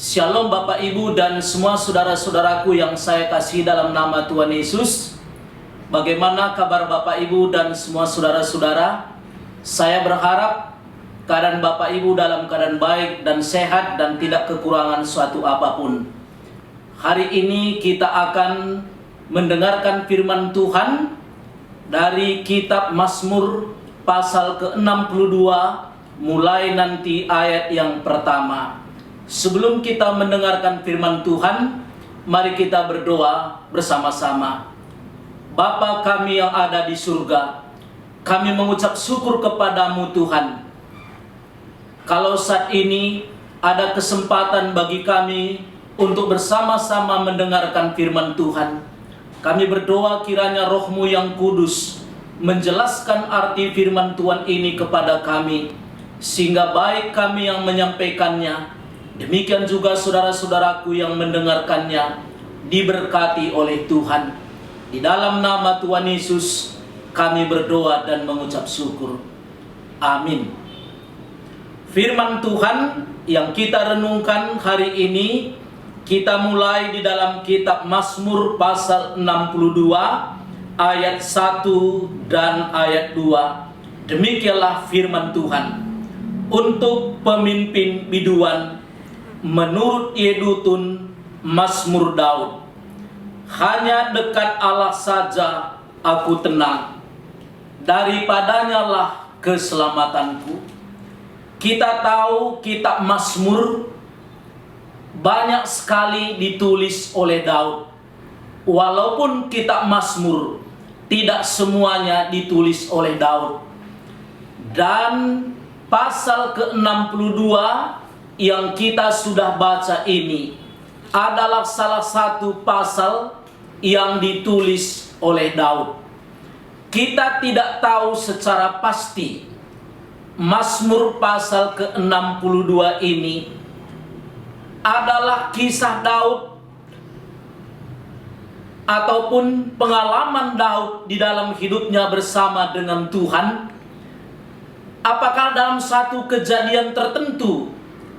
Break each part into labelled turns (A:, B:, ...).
A: Shalom Bapak Ibu dan semua saudara-saudaraku yang saya kasih dalam nama Tuhan Yesus. Bagaimana kabar Bapak Ibu dan semua saudara-saudara? Saya berharap keadaan Bapak Ibu dalam keadaan baik dan sehat dan tidak kekurangan suatu apapun. Hari ini kita akan mendengarkan firman Tuhan dari kitab Mazmur pasal ke-62 mulai nanti ayat yang pertama. Sebelum kita mendengarkan firman Tuhan, mari kita berdoa bersama-sama. Bapa kami yang ada di surga, kami mengucap syukur kepadamu Tuhan. Kalau saat ini ada kesempatan bagi kami untuk bersama-sama mendengarkan firman Tuhan, kami berdoa kiranya Roh-Mu yang kudus menjelaskan arti firman Tuhan ini kepada kami, sehingga baik kami yang menyampaikannya, demikian juga saudara-saudaraku yang mendengarkannya diberkati oleh Tuhan. Di dalam nama Tuhan Yesus kami berdoa dan mengucap syukur. Amin. Firman Tuhan yang kita renungkan hari ini, kita mulai di dalam kitab Mazmur pasal 62 ayat 1 dan ayat 2. Demikianlah firman Tuhan. Untuk pemimpin biduan menurut Yedutun Mazmur Daud. Hanya dekat Allah saja aku tenang, daripadanya lah keselamatanku. Kita tahu kitab Mazmur banyak sekali ditulis oleh Daud. Walaupun kitab Mazmur tidak semuanya ditulis oleh Daud. Dan pasal ke-62 yang kita sudah baca ini adalah salah satu pasal yang ditulis oleh Daud. Kita tidak tahu secara pasti Mazmur pasal ke-62 ini adalah kisah Daud ataupun pengalaman Daud di dalam hidupnya bersama dengan Tuhan. Apakah dalam satu kejadian tertentu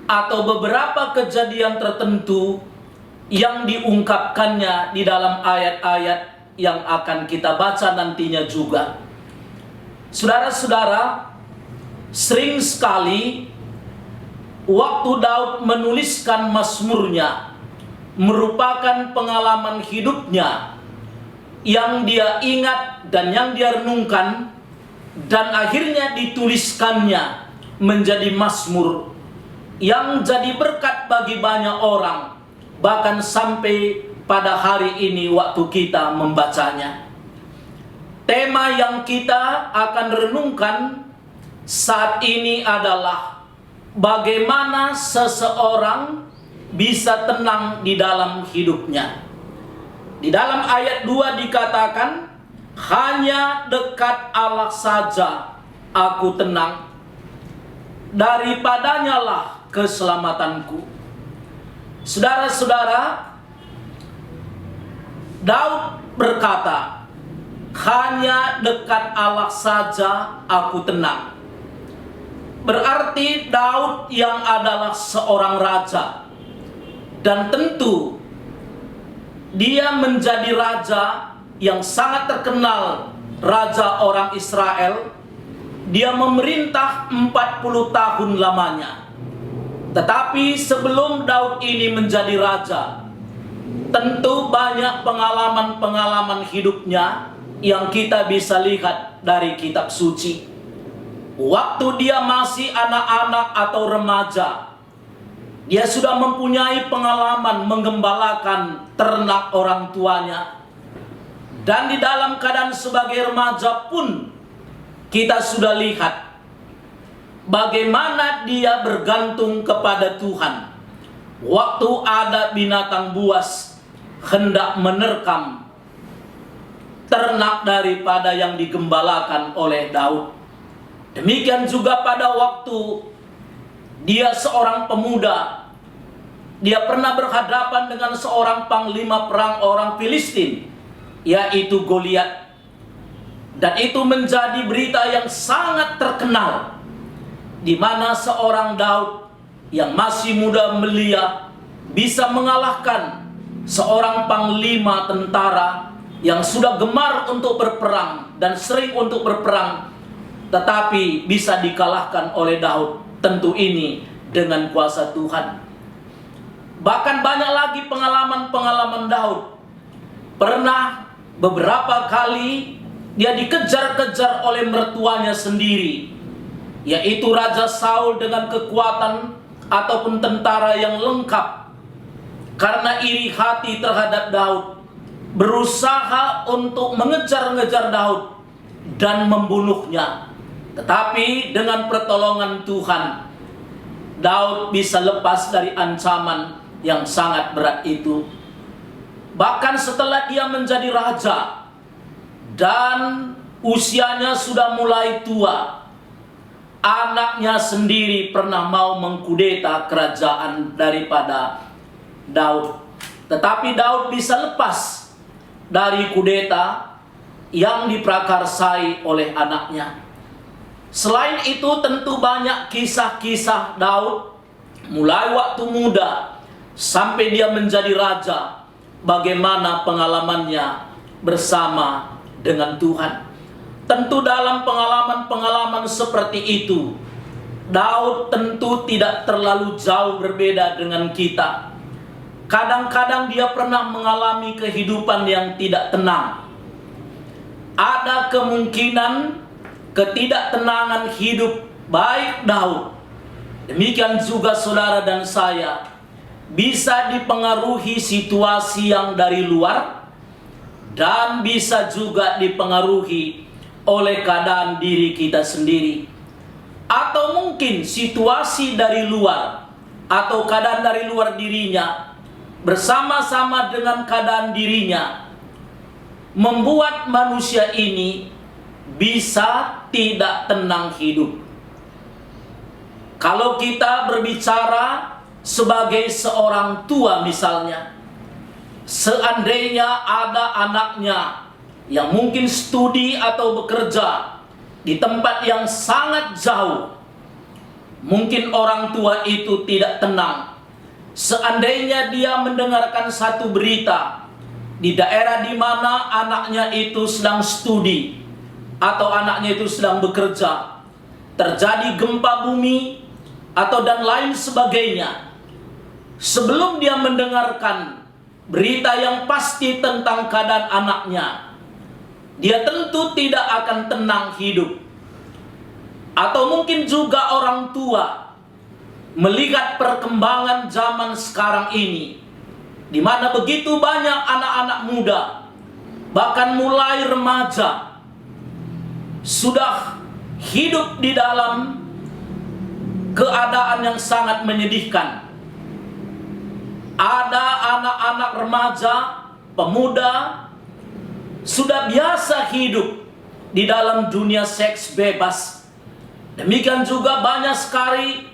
A: atau beberapa kejadian tertentu yang diungkapkannya di dalam ayat-ayat yang akan kita baca nantinya juga. Saudara-saudara, sering sekali waktu Daud menuliskan mazmurnya merupakan pengalaman hidupnya yang dia ingat dan yang dia renungkan, dan akhirnya dituliskannya menjadi mazmur yang jadi berkat bagi banyak orang, bahkan sampai pada hari ini waktu kita membacanya. Tema yang kita akan renungkan saat ini adalah bagaimana seseorang bisa tenang di dalam hidupnya. Di dalam ayat 2 dikatakan, hanya dekat Allah saja aku tenang, daripadanya lah keselamatanku. Saudara-saudara, Daud berkata, hanya dekat Allah saja aku tenang. Berarti Daud yang adalah seorang raja, dan tentu dia menjadi raja yang sangat terkenal, raja orang Israel. Dia memerintah 40 tahun lamanya. Tetapi sebelum Daud ini menjadi raja, tentu banyak pengalaman-pengalaman hidupnya yang kita bisa lihat dari kitab suci. Waktu dia masih anak-anak atau remaja, dia sudah mempunyai pengalaman menggembalakan ternak orang tuanya. Dan di dalam keadaan sebagai remaja pun kita sudah lihat bagaimana dia bergantung kepada Tuhan. Waktu ada binatang buas hendak menerkam ternak daripada yang digembalakan oleh Daud. Demikian juga pada waktu dia seorang pemuda, dia pernah berhadapan dengan seorang panglima perang orang Filistin, yaitu Goliat. Dan itu menjadi berita yang sangat terkenal, di mana seorang Daud yang masih muda belia bisa mengalahkan seorang panglima tentara yang sudah gemar untuk berperang dan sering untuk berperang, tetapi bisa dikalahkan oleh Daud. Tentu ini dengan kuasa Tuhan. Bahkan banyak lagi pengalaman-pengalaman Daud. Pernah beberapa kali dia dikejar-kejar oleh mertuanya sendiri, yaitu Raja Saul dengan kekuatan ataupun tentara yang lengkap. Karena iri hati terhadap Daud, berusaha untuk mengejar-ngejar Daud dan membunuhnya. Tetapi dengan pertolongan Tuhan, Daud bisa lepas dari ancaman yang sangat berat itu. Bahkan setelah dia menjadi raja dan usianya sudah mulai tua, anaknya sendiri pernah mau mengkudeta kerajaan daripada Daud. Tetapi Daud bisa lepas dari kudeta yang diprakarsai oleh anaknya. Selain itu tentu banyak kisah-kisah Daud, mulai waktu muda sampai dia menjadi raja, bagaimana pengalamannya bersama dengan Tuhan. Tentu dalam pengalaman-pengalaman seperti itu, Daud tentu tidak terlalu jauh berbeda dengan kita. Kadang-kadang dia pernah mengalami kehidupan yang tidak tenang. Ada kemungkinan ketidaktenangan hidup baik Daud, demikian juga saudara dan saya, bisa dipengaruhi situasi yang dari luar dan bisa juga dipengaruhi oleh keadaan diri kita sendiri. Atau mungkin situasi dari luar atau keadaan dari luar dirinya bersama-sama dengan keadaan dirinya membuat manusia ini bisa tidak tenang hidup. Kalau kita berbicara sebagai seorang tua misalnya, seandainya ada anaknya yang mungkin studi atau bekerja di tempat yang sangat jauh, mungkin orang tua itu tidak tenang. Seandainya dia mendengarkan satu berita di daerah di mana anaknya itu sedang studi atau anaknya itu sedang bekerja, terjadi gempa bumi atau dan lain sebagainya, sebelum dia mendengarkan berita yang pasti tentang keadaan anaknya, dia tentu tidak akan tenang hidup. Atau mungkin juga orang tua melihat perkembangan zaman sekarang ini, di mana begitu banyak anak-anak muda, bahkan mulai remaja, sudah hidup di dalam keadaan yang sangat menyedihkan. Ada anak-anak remaja, pemuda, sudah biasa hidup di dalam dunia seks bebas. Demikian juga banyak sekali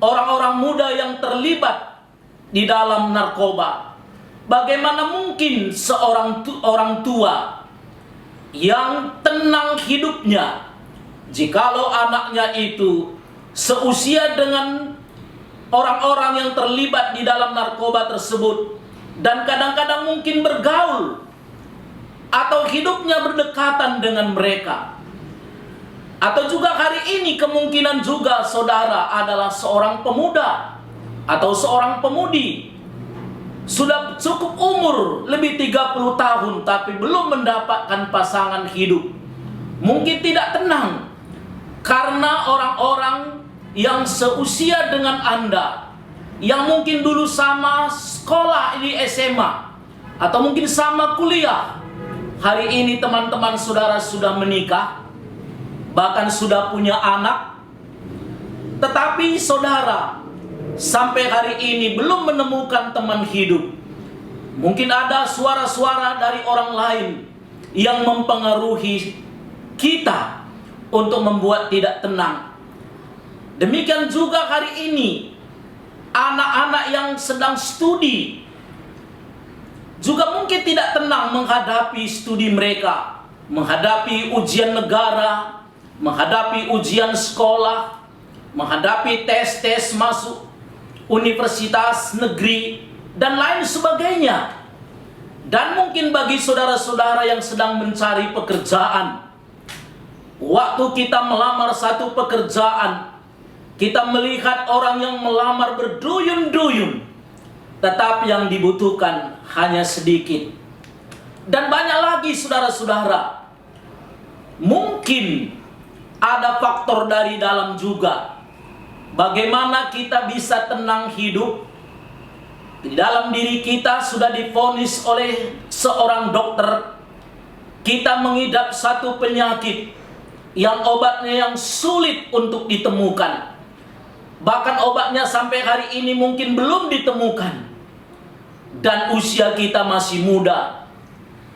A: orang-orang muda yang terlibat di dalam narkoba. Bagaimana mungkin seorang orang tua yang tenang hidupnya jikalau anaknya itu seusia dengan orang-orang yang terlibat di dalam narkoba tersebut, dan kadang-kadang mungkin bergaul atau hidupnya berdekatan dengan mereka. Atau juga hari ini kemungkinan juga saudara adalah seorang pemuda atau seorang pemudi, sudah cukup umur lebih 30 tahun tapi belum mendapatkan pasangan hidup. Mungkin tidak tenang karena orang-orang yang seusia dengan Anda, yang mungkin dulu sama sekolah di SMA atau mungkin sama kuliah, hari ini teman-teman saudara sudah menikah, bahkan sudah punya anak, tetapi saudara sampai hari ini belum menemukan teman hidup. Mungkin ada suara-suara dari orang lain yang mempengaruhi kita untuk membuat tidak tenang. Demikian juga hari ini anak-anak yang sedang studi juga mungkin tidak tenang menghadapi studi mereka, menghadapi ujian negara, menghadapi ujian sekolah, menghadapi tes-tes masuk universitas negeri, dan lain sebagainya. Dan mungkin bagi saudara-saudara yang sedang mencari pekerjaan, waktu kita melamar satu pekerjaan, kita melihat orang yang melamar berduyun-duyun, tetapi yang dibutuhkan hanya sedikit. Dan banyak lagi saudara-saudara. Mungkin ada faktor dari dalam juga. Bagaimana kita bisa tenang hidup? Di dalam diri kita sudah divonis oleh seorang dokter, kita mengidap satu penyakit yang obatnya yang sulit untuk ditemukan. Bahkan obatnya sampai hari ini mungkin belum ditemukan. Dan usia kita masih muda.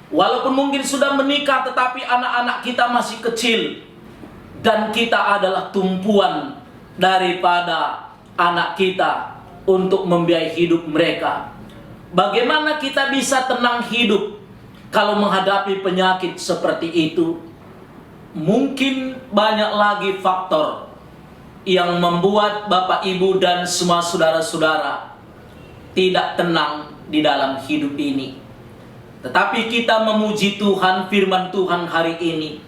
A: Walaupun mungkin sudah menikah, tetapi anak-anak kita masih kecil. Dan kita adalah tumpuan daripada anak kita untuk membiayai hidup mereka. Bagaimana kita bisa tenang hidup kalau menghadapi penyakit seperti itu? Mungkin banyak lagi faktor yang membuat Bapak, Ibu, dan semua saudara-saudara tidak tenang di dalam hidup ini. Tetapi kita memuji Tuhan, firman Tuhan hari ini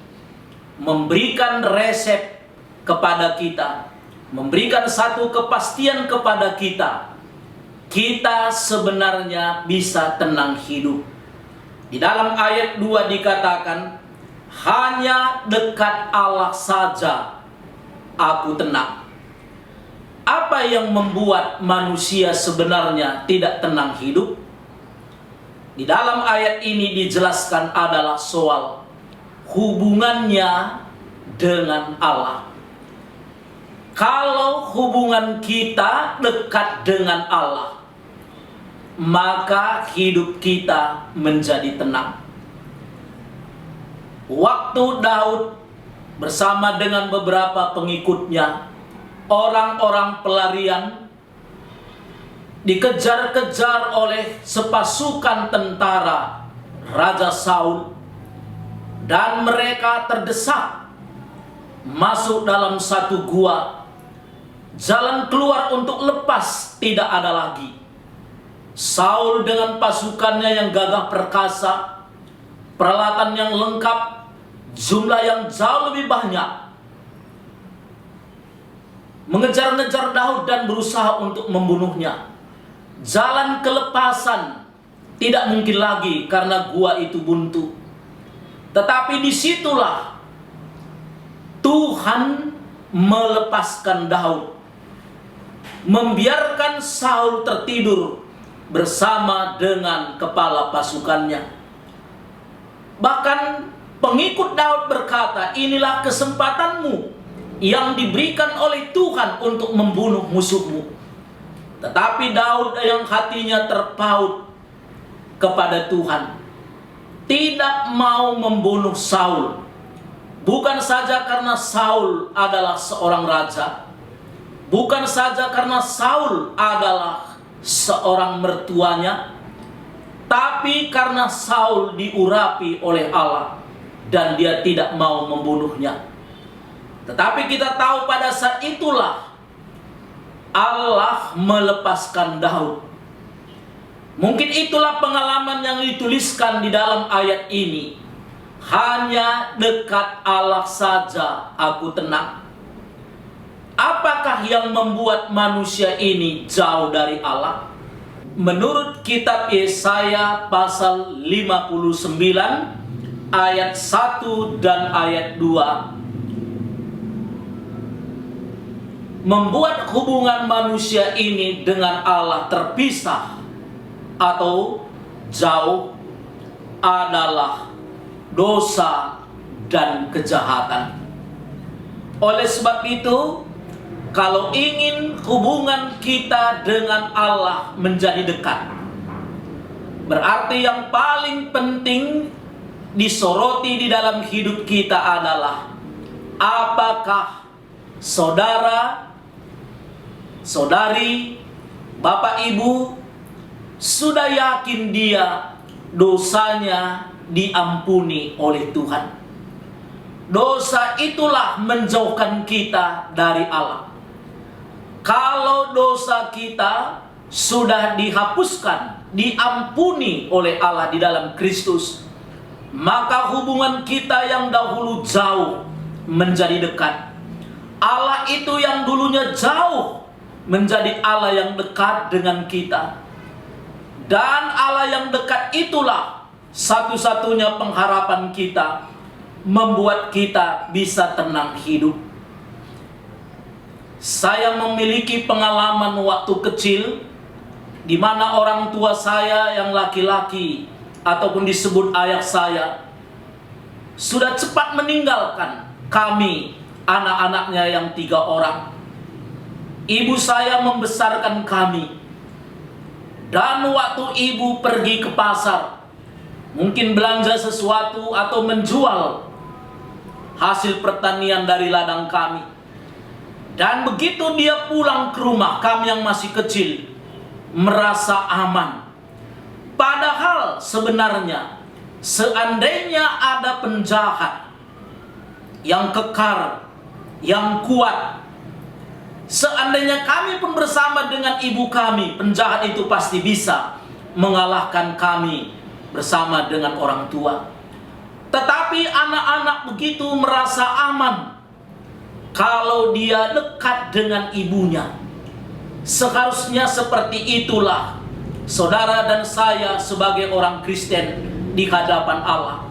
A: memberikan resep kepada kita, memberikan satu kepastian kepada kita. Kita sebenarnya bisa tenang hidup. Di dalam ayat 2 dikatakan, hanya dekat Allah saja aku tenang. Apa yang membuat manusia sebenarnya tidak tenang hidup? Di dalam ayat ini dijelaskan adalah soal hubungannya dengan Allah. Kalau hubungan kita dekat dengan Allah, maka hidup kita menjadi tenang. Waktu Daud bersama dengan beberapa pengikutnya, orang-orang pelarian, dikejar-kejar oleh sepasukan tentara Raja Saul, dan mereka terdesak masuk dalam satu gua. Jalan keluar untuk lepas tidak ada lagi. Saul dengan pasukannya yang gagah perkasa, peralatan yang lengkap, jumlah yang jauh lebih banyak, mengejar-ngejar Daud dan berusaha untuk membunuhnya. Jalan kelepasan tidak mungkin lagi karena gua itu buntu. Tetapi disitulah Tuhan melepaskan Daud, membiarkan Saul tertidur bersama dengan kepala pasukannya. Bahkan pengikut Daud berkata, inilah kesempatanmu yang diberikan oleh Tuhan untuk membunuh musuhmu. Tetapi Daud yang hatinya terpaut kepada Tuhan, tidak mau membunuh Saul. Bukan saja karena Saul adalah seorang raja, bukan saja karena Saul adalah seorang mertuanya, tapi karena Saul diurapi oleh Allah dan dia tidak mau membunuhnya. Tetapi kita tahu pada saat itulah Allah melepaskan Daud. Mungkin itulah pengalaman yang dituliskan di dalam ayat ini. Hanya dekat Allah saja aku tenang. Apakah yang membuat manusia ini jauh dari Allah? Menurut kitab Yesaya pasal 59 ayat 1 dan ayat 2, membuat hubungan manusia ini dengan Allah terpisah atau jauh adalah dosa dan kejahatan. Oleh sebab itu, kalau ingin hubungan kita dengan Allah menjadi dekat, berarti yang paling penting disoroti di dalam hidup kita adalah apakah saudara, saudari, bapak, ibu sudah yakin dia dosanya diampuni oleh Tuhan. Dosa itulah menjauhkan kita dari Allah. Kalau dosa kita sudah dihapuskan, diampuni oleh Allah di dalam Kristus, maka hubungan kita yang dahulu jauh menjadi dekat. Allah itu yang dulunya jauh menjadi Allah yang dekat dengan kita. Dan Allah yang dekat itulah satu-satunya pengharapan kita, membuat kita bisa tenang hidup. Saya memiliki pengalaman waktu kecil di mana orang tua saya yang laki-laki ataupun disebut ayah saya sudah cepat meninggalkan kami, anak-anaknya yang 3 orang. Ibu saya membesarkan kami, dan waktu ibu pergi ke pasar, mungkin belanja sesuatu atau menjual hasil pertanian dari ladang kami, dan begitu dia pulang ke rumah, kami yang masih kecil merasa aman. Padahal sebenarnya seandainya ada penjahat yang kekar, yang kuat, seandainya kami pun bersama dengan ibu kami, penjahat itu pasti bisa mengalahkan kami bersama dengan orang tua. Tetapi anak-anak begitu merasa aman kalau dia dekat dengan ibunya. Seharusnya seperti itulah saudara dan saya sebagai orang Kristen di hadapan Allah.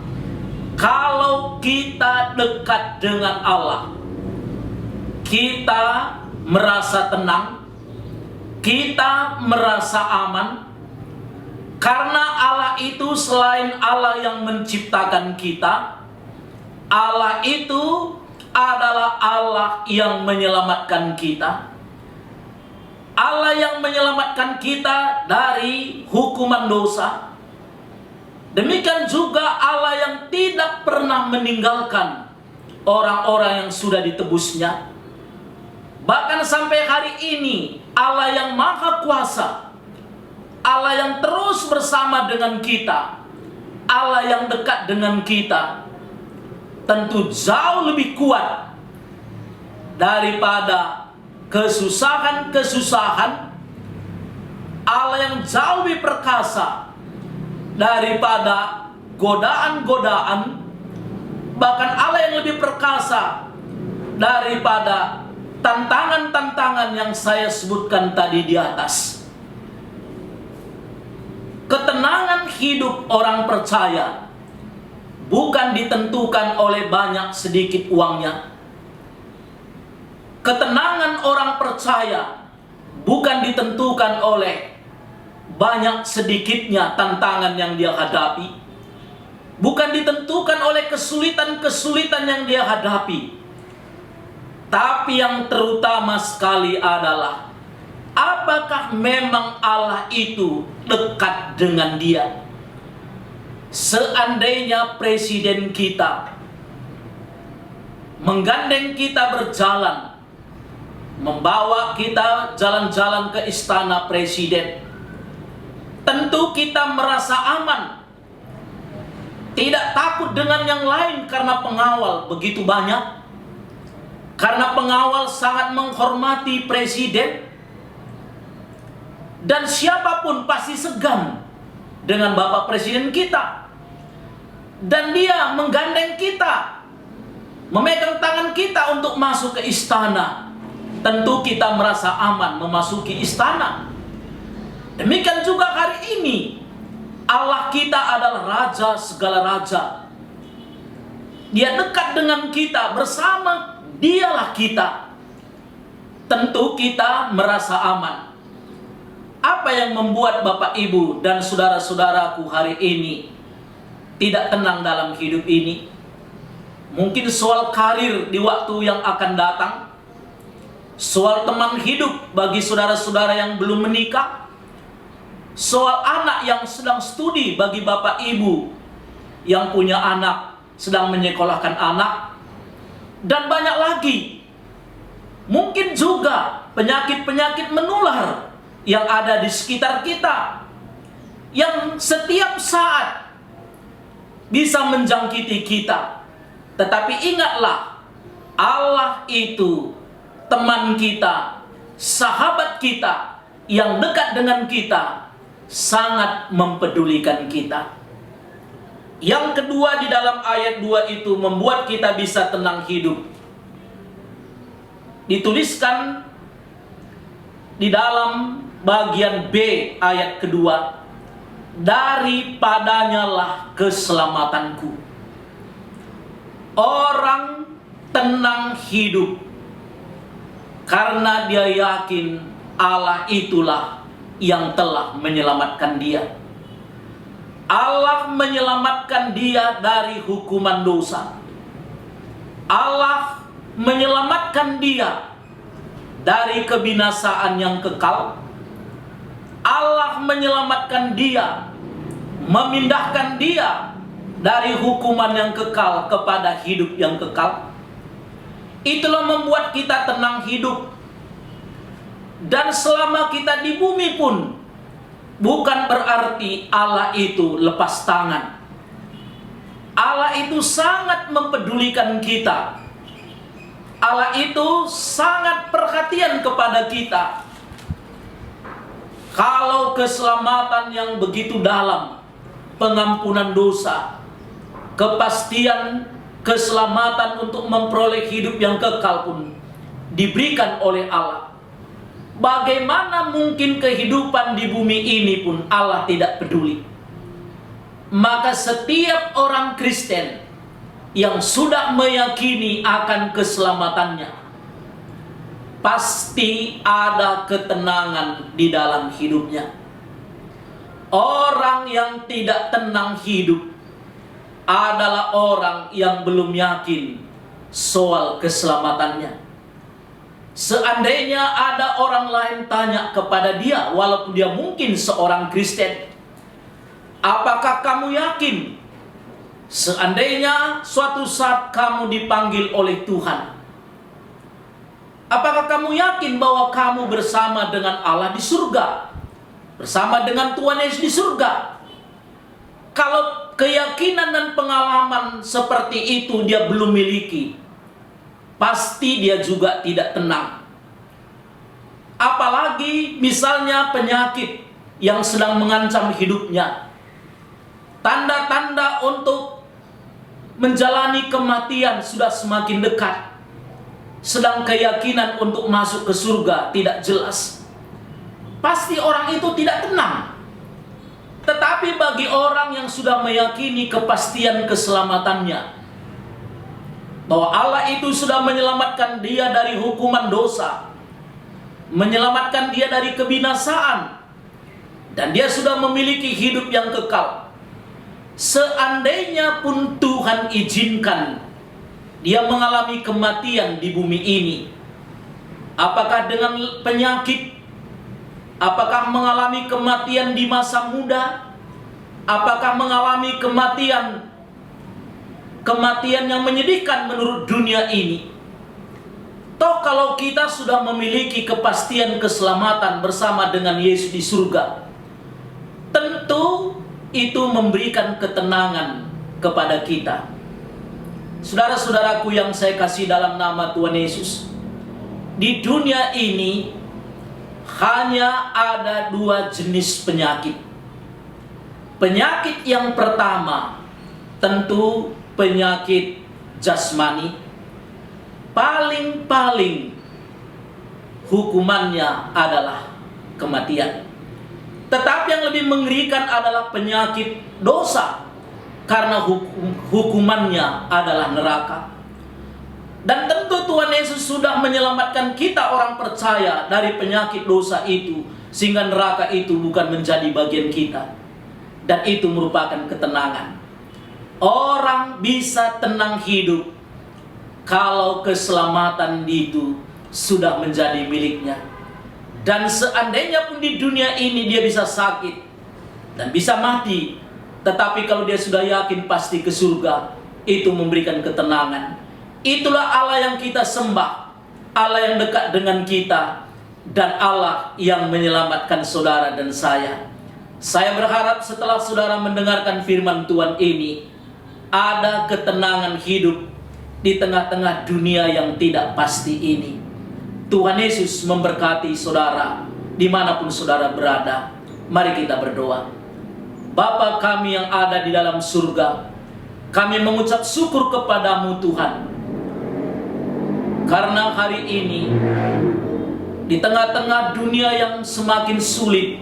A: Kalau kita dekat dengan Allah, kita merasa tenang, kita merasa aman, karena Allah itu selain Allah yang menciptakan kita, Allah itu adalah Allah yang menyelamatkan kita. Allah yang menyelamatkan kita dari hukuman dosa. Demikian juga Allah yang tidak pernah meninggalkan orang-orang yang sudah ditebusnya. Bahkan sampai hari ini Allah yang maha kuasa, Allah yang terus bersama dengan kita, Allah yang dekat dengan kita, tentu jauh lebih kuat daripada kesusahan-kesusahan. Allah yang jauh lebih perkasa daripada godaan-godaan. Bahkan Allah yang lebih perkasa daripada tantangan-tantangan yang saya sebutkan tadi di atas. Ketenangan hidup orang percaya bukan ditentukan oleh banyak sedikit uangnya. Ketenangan orang percaya bukan ditentukan oleh banyak sedikitnya tantangan yang dia hadapi. Bukan ditentukan oleh kesulitan-kesulitan yang dia hadapi. Tapi yang terutama sekali adalah, apakah memang Allah itu dekat dengan dia? Seandainya presiden kita menggandeng kita berjalan, membawa kita jalan-jalan ke istana presiden, tentu kita merasa aman, tidak takut dengan yang lain karena pengawal begitu banyak, karena pengawal sangat menghormati presiden, dan siapapun pasti segan dengan Bapak Presiden kita, dan dia menggandeng kita, memegang tangan kita untuk masuk ke istana. Tentu kita merasa aman memasuki istana. Demikian juga hari ini Allah kita adalah Raja segala raja. Dia dekat dengan kita, bersama Dialah kita. Tentu kita merasa aman. Apa yang membuat Bapak Ibu dan saudara-saudaraku hari ini tidak tenang dalam hidup ini? Mungkin soal karir di waktu yang akan datang, soal teman hidup bagi saudara-saudara yang belum menikah, soal anak yang sedang studi bagi Bapak Ibu yang punya anak, sedang menyekolahkan anak, dan banyak lagi. Mungkin juga penyakit-penyakit menular yang ada di sekitar kita, yang setiap saat bisa menjangkiti kita. Tetapi ingatlah, Allah itu teman kita, sahabat kita, yang dekat dengan kita sangat mempedulikan kita. Yang kedua, di dalam ayat 2 itu membuat kita bisa tenang hidup. Dituliskan di dalam bagian B ayat kedua, daripadanya lah keselamatanku. Orang tenang hidup karena dia yakin Allah itulah yang telah menyelamatkan dia. Allah menyelamatkan dia dari hukuman dosa. Allah menyelamatkan dia dari kebinasaan yang kekal. Allah menyelamatkan dia, memindahkan dia dari hukuman yang kekal kepada hidup yang kekal. Itulah membuat kita tenang hidup. Dan selama kita di bumi pun, bukan berarti Allah itu lepas tangan. Allah itu sangat mempedulikan kita. Allah itu sangat perhatian kepada kita. Kalau keselamatan yang begitu dalam, pengampunan dosa, kepastian keselamatan untuk memperoleh hidup yang kekal pun diberikan oleh Allah, bagaimana mungkin kehidupan di bumi ini pun Allah tidak peduli? Maka setiap orang Kristen yang sudah meyakini akan keselamatannya, pasti ada ketenangan di dalam hidupnya. Orang yang tidak tenang hidup adalah orang yang belum yakin soal keselamatannya. Seandainya ada orang lain tanya kepada dia, walaupun dia mungkin seorang Kristen, apakah kamu yakin seandainya suatu saat kamu dipanggil oleh Tuhan? Apakah kamu yakin bahwa kamu bersama dengan Allah di surga? Bersama dengan Tuhan Yesus di surga? Kalau keyakinan dan pengalaman seperti itu dia belum miliki, pasti dia juga tidak tenang. Apalagi misalnya penyakit yang sedang mengancam hidupnya. Tanda-tanda untuk menjalani kematian sudah semakin dekat. Sedang keyakinan untuk masuk ke surga tidak jelas. Pasti orang itu tidak tenang. Tetapi bagi orang yang sudah meyakini kepastian keselamatannya, bahwa Allah itu sudah menyelamatkan dia dari hukuman dosa, menyelamatkan dia dari kebinasaan, dan dia sudah memiliki hidup yang kekal. Seandainya pun Tuhan izinkan dia mengalami kematian di bumi ini, apakah dengan penyakit, apakah mengalami kematian di masa muda, apakah mengalami kematian yang menyedihkan menurut dunia ini, toh kalau kita sudah memiliki kepastian keselamatan bersama dengan Yesus di surga, tentu itu memberikan ketenangan kepada kita. Saudara-saudaraku yang saya kasih dalam nama Tuhan Yesus, di dunia ini hanya ada dua jenis penyakit. Penyakit yang pertama tentu penyakit jasmani. Paling-paling hukumannya adalah kematian. Tetapi yang lebih mengerikan adalah penyakit dosa, karena hukumannya adalah neraka. Dan tentu Tuhan Yesus sudah menyelamatkan kita orang percaya dari penyakit dosa itu, sehingga neraka itu bukan menjadi bagian kita. Dan itu merupakan ketenangan. Orang bisa tenang hidup kalau keselamatan itu sudah menjadi miliknya. Dan seandainya pun di dunia ini dia bisa sakit dan bisa mati, tetapi kalau dia sudah yakin pasti ke surga, itu memberikan ketenangan. Itulah Allah yang kita sembah, Allah yang dekat dengan kita, dan Allah yang menyelamatkan saudara dan saya. Saya berharap setelah saudara mendengarkan firman Tuhan ini, ada ketenangan hidup di tengah-tengah dunia yang tidak pasti ini. Tuhan Yesus memberkati saudara. dimanapun saudara berada. Mari kita berdoa. Bapa kami yang ada di dalam surga, kami mengucap syukur kepadamu Tuhan, karena hari ini di tengah-tengah dunia yang semakin sulit,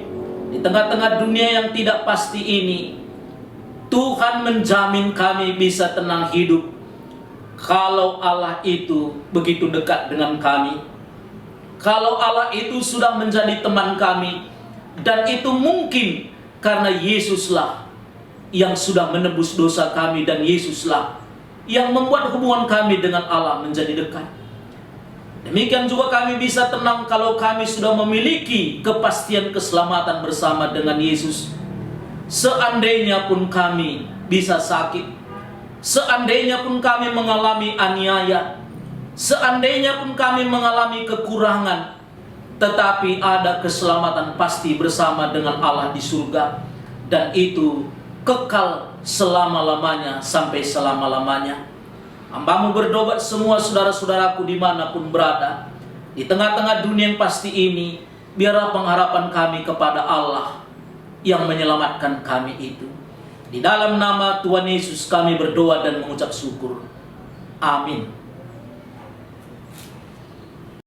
A: di tengah-tengah dunia yang tidak pasti ini, Tuhan menjamin kami bisa tenang hidup kalau Allah itu begitu dekat dengan kami. Kalau Allah itu sudah menjadi teman kami, dan itu mungkin karena Yesuslah yang sudah menebus dosa kami, dan Yesuslah yang membuat hubungan kami dengan Allah menjadi dekat. Demikian juga kami bisa tenang kalau kami sudah memiliki kepastian keselamatan bersama dengan Yesus. Seandainya pun kami bisa sakit, seandainya pun kami mengalami aniaya, seandainya pun kami mengalami kekurangan, tetapi ada keselamatan pasti bersama dengan Allah di surga, dan itu kekal selama-lamanya sampai selama-lamanya. Hamba-Mu berdoa semua saudara-saudaraku dimanapun berada, di tengah-tengah dunia yang pasti ini, biarlah pengharapan kami kepada Allah yang menyelamatkan kami itu. Di dalam nama Tuhan Yesus kami berdoa dan mengucap syukur. Amin.